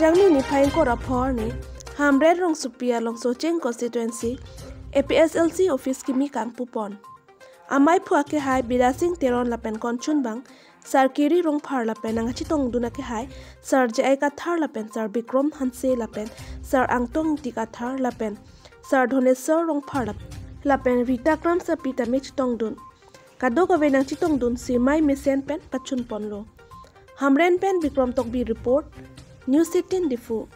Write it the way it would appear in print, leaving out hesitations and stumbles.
jangni ni phain ko rapor ni hamred rong supia long socheng constituency APSLC office ki mi kang pupon amai phua ke hai bilasing teron lapen konchun bang sar kiri rong phar lapen ang chitong duna ke hai sar jai ka thar lapen sar bikrom hanse lapen sar angtong ti ka thar lapen sar dhonesor rong phar lapen rita kram sa pita me chitong dun kado ka venang chitong dun simai mesen pen pachun ponlo hamren pen bikrom tokbi report News 18 Difu.